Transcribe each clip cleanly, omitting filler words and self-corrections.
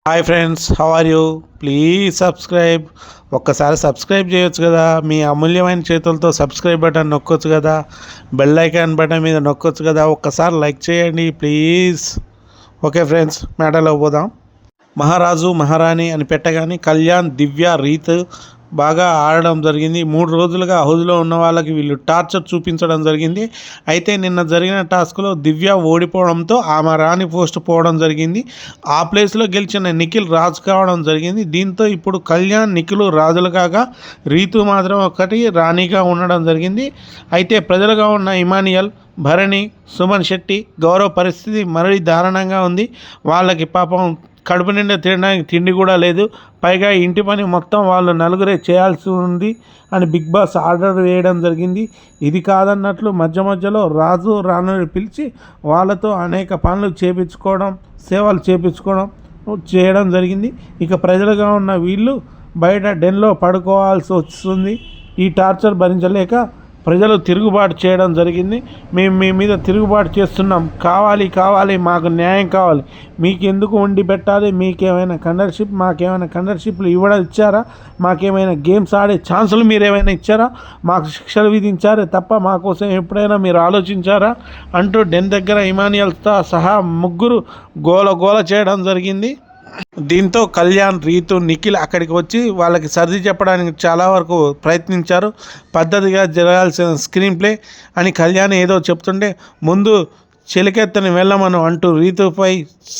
Hi friends, how are you? Please subscribe. ఒక్కసారి subscribe చేయొచ్చు కదా, మీ అమూల్యమైన చేతులతో సబ్స్క్రైబ్ బటన్ నొక్కొచ్చు కదా, బెల్ ఐకాన్ బటన్ మీద నొక్కొచ్చు కదా, ఒక్కసారి లైక్ చేయండి ప్లీజ్. ఓకే ఫ్రెండ్స్, మ్యాటర్లో పోదాం. మహారాజు మహారాణి అని పెట్టగానే కళ్యాణ్, దివ్య, రీతు బాగా ఆడడం జరిగింది. 3 రోజులుగా హౌస్లో ఉన్న వాళ్ళకి వీళ్ళు టార్చర్ చూపించడం జరిగింది. అయితే నిన్న జరిగిన టాస్క్లో దివ్య ఓడిపోవడంతో ఆమె రాణి పోస్ట్ పోవడం జరిగింది. ఆ ప్లేస్లో గెలిచిన నిఖిల్ రాజు కావడం జరిగింది. దీంతో ఇప్పుడు కళ్యాణ్, నిఖిల్ రాజులు కాగా రీతు మాత్రం ఒకటి రాణిగా ఉండడం జరిగింది. అయితే ప్రజలుగా ఉన్న ఇమానియల్, భరణి, సుమన్ శెట్టి గౌరవ పరిస్థితి మరీ దారుణంగా ఉంది. వాళ్ళకి పాపం కడుపు నిండా తినడానికి తిండి కూడా లేదు. పైగా ఇంటి పని మొత్తం వాళ్ళు నలుగురే చేయాల్సి ఉంది అని బిగ్ బాస్ ఆర్డర్ వేయడం జరిగింది. ఇది కాదన్నట్లు మధ్య మధ్యలో రాజు రాణుని పిలిచి వాళ్ళతో అనేక పనులు చేపించుకోవడం, సేవలు చేపించుకోవడం చేయడం జరిగింది. ఇక ప్రజలుగా ఉన్న వీళ్ళు బయట డెన్లో పడుకోవాల్సి వస్తుంది. ఈ టార్చర్ భరించలేక ప్రజలు తిరుగుబాటు చేయడం జరిగింది. మేము మీ మీద తిరుగుబాటు చేస్తున్నాం, కావాలి మాకు న్యాయం కావాలి, మీకెందుకు వండి పెట్టాలి, మీకేమైనా కండర్షిప్, మాకేమైనా కండర్షిప్లు ఇచ్చారా, మాకేమైనా గేమ్స్ ఆడే ఛాన్సులు మీరు ఏమైనా ఇచ్చారా, మాకు శిక్షలు విధించారే తప్ప మా కోసం ఎప్పుడైనా మీరు ఆలోచించారా అంటూ డెన్ దగ్గర ఇమానియల్తో సహా ముగ్గురు గోల చేయడం జరిగింది. దీంతో కళ్యాణ్, రీతు, నిఖిల్ అక్కడికి వచ్చి వాళ్ళకి సర్ది చెప్పడానికి చాలా వరకు ప్రయత్నించారు. పద్ధతిగా జరగాల్సిన స్క్రీన్ ప్లే అని కళ్యాణ్ ఏదో చెప్తుంటే ముందు చిలకెత్తని వెళ్ళమను అంటూ రీతుపై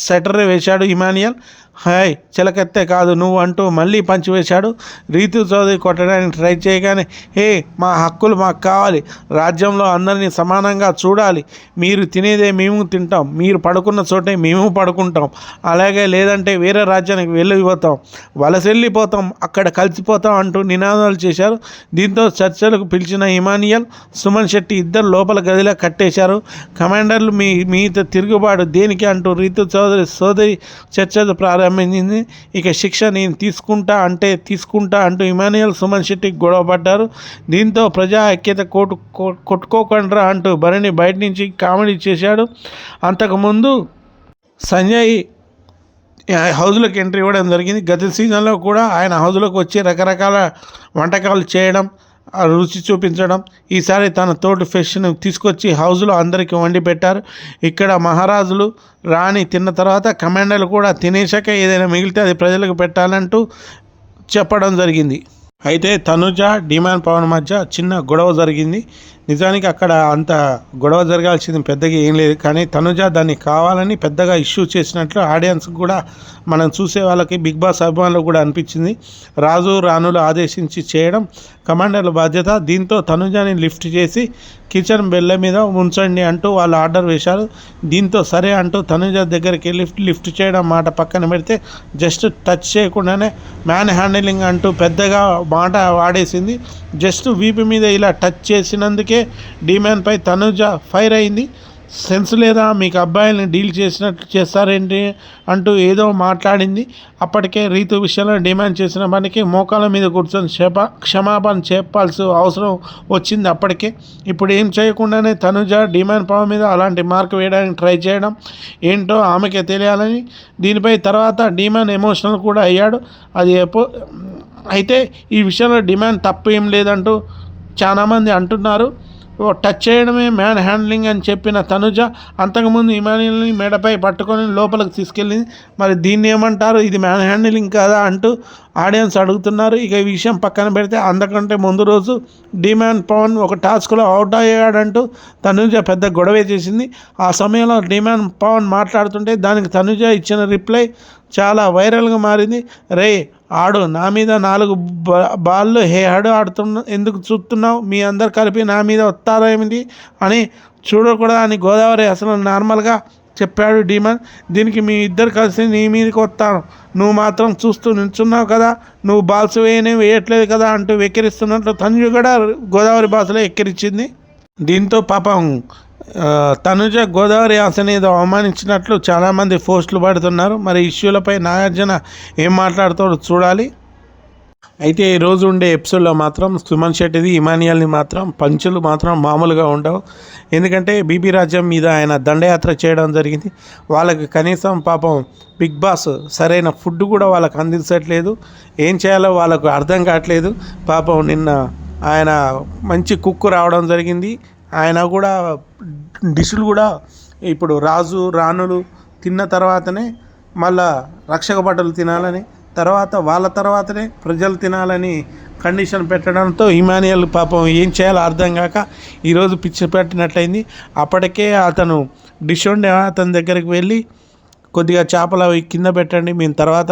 సెటర్ వేశాడు ఇమానియల్. హాయ్ చిలకెత్తే కాదు నువ్వు అంటూ మళ్ళీ పంచి వేశాడు. రీతు చౌదరి కొట్టడానికి ట్రై చేయగానే మా హక్కులు మాకు కావాలి, రాజ్యంలో అందరినీ సమానంగా చూడాలి, మీరు తినేదే మేము తింటాం, మీరు పడుకున్న చోటే మేము పడుకుంటాం, అలాగే లేదంటే వేరే రాజ్యానికి వెళ్ళిపోతాం, వలసెళ్ళిపోతాం, అక్కడ కలిసిపోతాం అంటూ నినాదాలు చేశారు. దీంతో చర్చలకు పిలిచిన ఇమానియల్, సుమన్ శెట్టి ఇద్దరు లోపల గదిలో కట్టేశారు. కమాండర్లు మీతో తిరుగుబాటు దేనికి అంటూ రీతు సోదరి చర్చలు ప్రారంభించింది. ఇక శిక్ష నేను తీసుకుంటా అంటూ ఇమానియల్, సుమన్ శెట్టికి గొడవపడ్డారు. దీంతో ప్రజా ఐక్యత కొట్టుకోకండ్రా అంటూ భరణి బయట నుంచి కామెడీ చేశాడు. అంతకుముందు సంజయ్ హౌస్లోకి ఎంట్రీ ఇవ్వడం జరిగింది. గత సీజన్లో కూడా ఆయన హౌస్లోకి వచ్చి రకరకాల వంటకాలు చేయడం, రుచి చూపించడం, ఈసారి తన తోటి ఫిష్ను తీసుకొచ్చి హౌస్లో అందరికీ వండి పెట్టారు. ఇక్కడ మహారాజులు, రాణి తిన్న తర్వాత కమాండర్లు కూడా తినేశాక ఏదైనా మిగిలితే అది ప్రజలకు పెట్టాలంటూ చెప్పడం జరిగింది. అయితే తనుజ, డిమాండ్ పవన్ మధ్య చిన్న గొడవ జరిగింది. నిజానికి అక్కడ అంత గొడవ జరగాల్సింది పెద్దగా ఏం లేదు, కానీ తనుజ దాన్ని కావాలని పెద్దగా ఇష్యూ చేసినట్లు ఆడియన్స్కి కూడా, మనం చూసే వాళ్ళకి, బిగ్ బాస్ అభిమానులు కూడా అనిపించింది. రాజు రాణులు ఆదేశించి చేయడం కమాండర్ల బాధ్యత. దీంతో తనుజని లిఫ్ట్ చేసి కిచెన్ బెల్ల మీద ఉంచండి అంటూ వాళ్ళు ఆర్డర్ వేశారు. దీంతో సరే అంటూ తనుజ దగ్గరికి లిఫ్ట్ చేయడం మాట పక్కన పెడితే జస్ట్ టచ్ చేయకుండానే మ్యాన్ హ్యాండిలింగ్ అంటూ పెద్దగా మాట వాడేసింది. జస్ట్ వీపు మీద ఇలా టచ్ చేసినందుకే డిమాండ్పై తనుజ ఫైర్ అయింది. సెన్స్ లేదా, మీకు అబ్బాయిల్ని డీల్ చేసినట్లు చేస్తారేంటి అంటూ ఏదో మాట్లాడింది. అప్పటికే రీతు విషయంలో డిమాండ్ చేసిన పనికి మోకాల మీద కూర్చొని క్షమాపణ చెప్పాల్సి అవసరం వచ్చింది అప్పటికే. ఇప్పుడు ఏం చేయకుండానే తనుజ డిమాండ్ పవర్ మీద అలాంటి మార్క్ వేయడానికి ట్రై చేయడం ఏంటో ఆమెకే తెలియాలని. దీనిపై తర్వాత డిమాండ్ ఎమోషనల్ కూడా అయ్యాడు. అయితే ఈ విషయంలో డిమాండ్ తప్పు ఏం లేదంటూ చాలామంది అంటున్నారు. టచ్ చేయడమే మ్యాన్ హ్యాండ్లింగ్ అని చెప్పిన తనుజ అంతకుముందు ఇమానియల్ని మెడపై పట్టుకొని లోపలికి తీసుకెళ్ళింది. మరి దీన్ని ఏమంటారు, ఇది మ్యాన్ హ్యాండ్లింగ్ కదా అంటూ ఆడియన్స్ అడుగుతున్నారు. ఇక ఈ విషయం పక్కన పెడితే అంతకంటే ముందు రోజు డిమాండ్ పవన్ ఒక టాస్క్లో అవుట్ అయ్యాడంటూ తనుజ పెద్ద గొడవ చేసింది. ఆ సమయంలో డిమాండ్ పవన్ మాట్లాడుతుంటే దానికి తనుజ ఇచ్చిన రిప్లై చాలా వైరల్గా మారింది. ఆడు నా మీద 4 బాళ్ళు ఆడు ఎందుకు చూస్తున్నావు, మీ అందరు కలిపి నా మీద వస్తారా ఏమిటి అని చూడకూడదు అని గోదావరి అసలు నార్మల్గా చెప్పాడు డిమాండ్. దీనికి మీ ఇద్దరు కలిసి నీ మీదకి వస్తాను, నువ్వు మాత్రం చూస్తూ నిల్చున్నావు కదా, నువ్వు బాల్స్ వేయట్లేదు కదా అంటూ వెక్కిరిస్తున్నట్లు తనుజ కూడా గోదావరి భాషలో ఎక్కిరించింది. దీంతో పాపం తనుజ గోదావరి ఆశని ఏదో అవమానించినట్లు చాలామంది పోస్టులు పడుతున్నారు. మరి ఇష్యూలపై నాగార్జున ఏం మాట్లాడుతాడో చూడాలి. అయితే ఈరోజు ఉండే ఎపిసోడ్లో మాత్రం సుమన్ శెట్టిది ఇమానియల్ని మాత్రం పంచులు మాత్రం మామూలుగా ఉండవు. ఎందుకంటే బీబీ రాజ్యం మీద ఆయన దండయాత్ర చేయడం జరిగింది. వాళ్ళకి కనీసం పాపం బిగ్ బాస్ సరైన ఫుడ్ కూడా వాళ్ళకి అందించట్లేదు. ఏం చేయాలో వాళ్ళకు అర్థం కావట్లేదు. పాపం నిన్న ఆయన మంచి కుక్ రావడం జరిగింది. ఆయన కూడా డిష్లు కూడా ఇప్పుడు రాజు రాణులు తిన్న తర్వాతనే మళ్ళా రక్షక బట్టలు తినాలని, తర్వాత వాళ్ళ తర్వాతనే ప్రజలు తినాలని కండిషన్ పెట్టడంతో ఇమానియల్ పాపం ఏం చేయాలో అర్థం కాక ఈరోజు పిచ్చి పెట్టినట్లయింది. అప్పటికే అతను డిష్ ఉండే అతని దగ్గరికి వెళ్ళి కొద్దిగా చేపలు అవి కింద పెట్టండి, మేము తర్వాత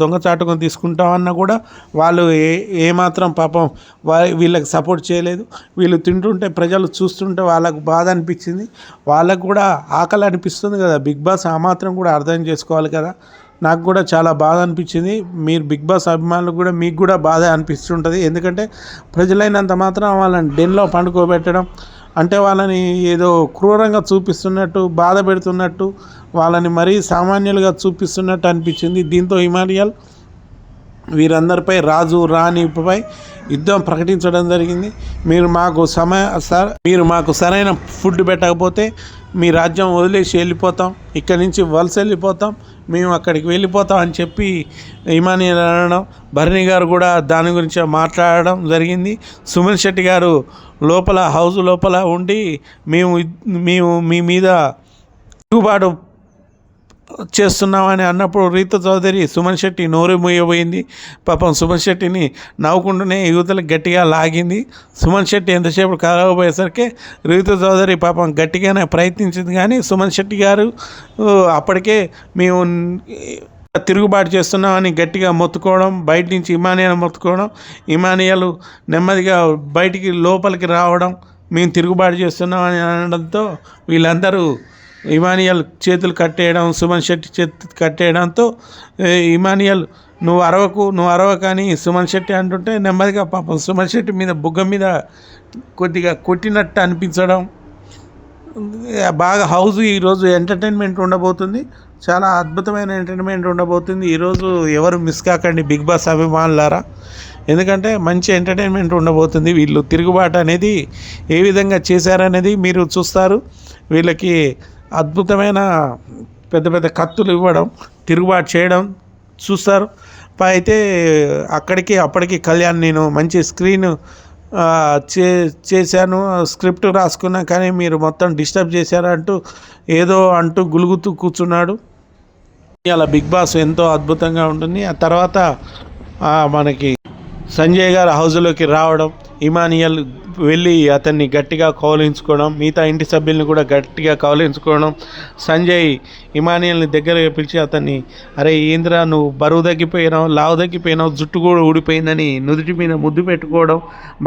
దొంగచాటుకొని తీసుకుంటామన్నా కూడా వాళ్ళు ఏమాత్రం పాపం వీళ్ళకి సపోర్ట్ చేయలేదు. వీళ్ళు తింటుంటే ప్రజలు చూస్తుంటే వాళ్ళకు బాధ అనిపించింది. వాళ్ళకు కూడా ఆకలి అనిపిస్తుంది కదా. బిగ్ బాస్ ఆ మాత్రం కూడా అర్థం చేసుకోవాలి కదా. నాకు కూడా చాలా బాధ అనిపించింది. మీరు బిగ్ బాస్ అభిమానులకు కూడా మీకు కూడా బాధ అనిపిస్తుంటుంది. ఎందుకంటే ప్రజలైనంత మాత్రం వాళ్ళని డెన్లో పండుకోబెట్టడం అంటే వాళ్ళని ఏదో క్రూరంగా చూపిస్తున్నట్టు, బాధ పెడుతున్నట్టు, వాళ్ళని మరీ సామాన్యులుగా చూపిస్తున్నట్టు అనిపించింది. దీంతో ఇమానియల్ వీరందరిపై రాజు రాణిపై యుద్ధం ప్రకటించడం జరిగింది. మీరు మాకు సరైన ఫుడ్ పెట్టకపోతే మీ రాజ్యం వదిలేసి వెళ్ళిపోతాం, ఇక్కడి నుంచి వలస వెళ్ళిపోతాం, మేము అక్కడికి వెళ్ళిపోతాం అని చెప్పి ఇమానియల్ అనడం. భరణి గారు కూడా దాని గురించి మాట్లాడడం జరిగింది. సుమన్ శెట్టి గారు హౌస్ లోపల ఉండి మేము మీ మీద తిరుగుబాటు చేస్తున్నామని అన్నప్పుడు రీతా చౌదరి సుమన్ శెట్టి నోరు మూయబోయింది. పాపం సుమన్ శెట్టిని నవ్వుకుంటూనే యువతలకు గట్టిగా లాగింది. సుమన్ శెట్టి ఎంతసేపు కలగబోయేసరికి రీతా చౌదరి పాపం గట్టిగానే ప్రయత్నించింది. కానీ సుమన్ శెట్టి గారు అప్పటికే మేము తిరుగుబాటు చేస్తున్నామని గట్టిగా మొత్తుకోవడం, బయట నుంచి ఇమానియల్ మొత్తుకోవడం, ఇమానియల్ నెమ్మదిగా బయటికి లోపలికి రావడం, మేము తిరుగుబాటు చేస్తున్నామని అనడంతో వీళ్ళందరూ ఇమానియల్ చేతులు కట్టేయడం, సుమన్ శెట్టి చేతులు కట్టేయడంతో ఇమానియల్ నువ్వు అరవకు అని సుమన్ శెట్టి అంటుంటే నెమ్మదిగా పాపం సుమన్ శెట్టి మీద బుగ్గ మీద కొద్దిగా కొట్టినట్టు అనిపించడం. బాగా హౌస్ ఈరోజు ఎంటర్టైన్మెంట్ ఉండబోతుంది. చాలా అద్భుతమైన ఎంటర్టైన్మెంట్ ఉండబోతుంది. ఈరోజు ఎవరు మిస్ కాకండి బిగ్ బాస్ అభిమానులారా. ఎందుకంటే మంచి ఎంటర్టైన్మెంట్ ఉండబోతుంది. వీళ్ళు తిరుగుబాటు అనేది ఏ విధంగా చేశారనేది మీరు చూస్తారు. వీళ్ళకి అద్భుతమైన పెద్ద పెద్ద కత్తులు ఇవ్వడం, తిరుగుబాటు చేయడం చూస్తారు. అయితే అప్పటికి కళ్యాణ్ నేను మంచి స్క్రీన్ చేశాను, స్క్రిప్ట్ రాసుకున్నా, కానీ మీరు మొత్తం డిస్టర్బ్ చేశారంటూ ఏదో అంటూ గులుగుతూ కూర్చున్నాడు. అలా బిగ్ బాస్ ఎంతో అద్భుతంగా ఉంటుంది. ఆ తర్వాత మనకి సంజయ్ గారు హౌస్లోకి రావడం, ఇమానియల్ వెళ్ళి అతన్ని గట్టిగా కౌలించుకోవడం, మిగతా ఇంటి సభ్యుల్ని కూడా గట్టిగా కౌలించుకోవడం, సంజయ్ ఇమానియల్ని దగ్గరగా పిలిచి అతన్ని అరే ఏంద్రా నువ్వు బరువు తగ్గిపోయినావు, లావు తగ్గిపోయినావు, జుట్టు కూడా ఊడిపోయిందని నుదుటి మీద ముద్దు పెట్టుకోవడం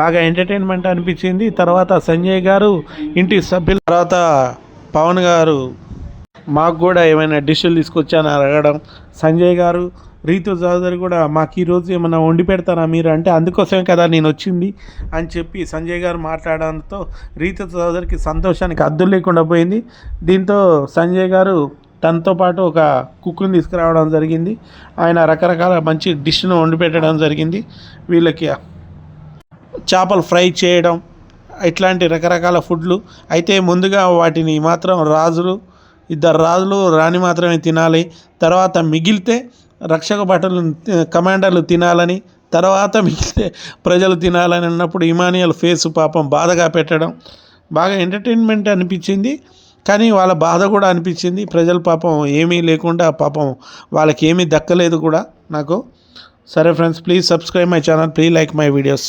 బాగా ఎంటర్టైన్మెంట్ అనిపించింది. తర్వాత సంజయ్ గారు ఇంటి సభ్యుల తర్వాత పవన్ గారు మాకు కూడా ఏమైనా డిష్లు తీసుకొచ్చానని అడగడం, సంజయ్ గారు రీతు చౌదరి కూడా మాకు ఈరోజు ఏమైనా వండి పెడతారా మీరు అంటే అందుకోసమే కదా నేను వచ్చింది అని చెప్పి సంజయ్ గారు మాట్లాడడంతో రీతు చౌదరికి సంతోషానికి అద్దులు లేకుండా పోయింది. దీంతో సంజయ్ గారు తనతో పాటు ఒక కుక్కుని తీసుకురావడం జరిగింది. ఆయన రకరకాల మంచి డిష్ను వండి పెట్టడం జరిగింది. వీళ్ళకి చేపలు ఫ్రై చేయడం ఇట్లాంటి రకరకాల ఫుడ్లు. అయితే ముందుగా వాటిని మాత్రం ఇద్దరు రాజులు రాణి మాత్రమే తినాలి, తర్వాత మిగిలితే రక్షక భటులు కమాండర్లు తినాలని, తర్వాత మిగిలితే ప్రజలు తినాలని అన్నప్పుడు ఇమానియల్ ఫేస్ పాపం బాధగా పెట్టడం బాగా ఎంటర్టైన్మెంట్ అనిపించింది. కానీ వాళ్ళ బాధ కూడా అనిపించింది. ప్రజలు పాపం ఏమీ లేకుండా పాపం వాళ్ళకి ఏమీ దక్కలేదు కూడా నాకు. సరే friends, please subscribe my channel, please like my videos.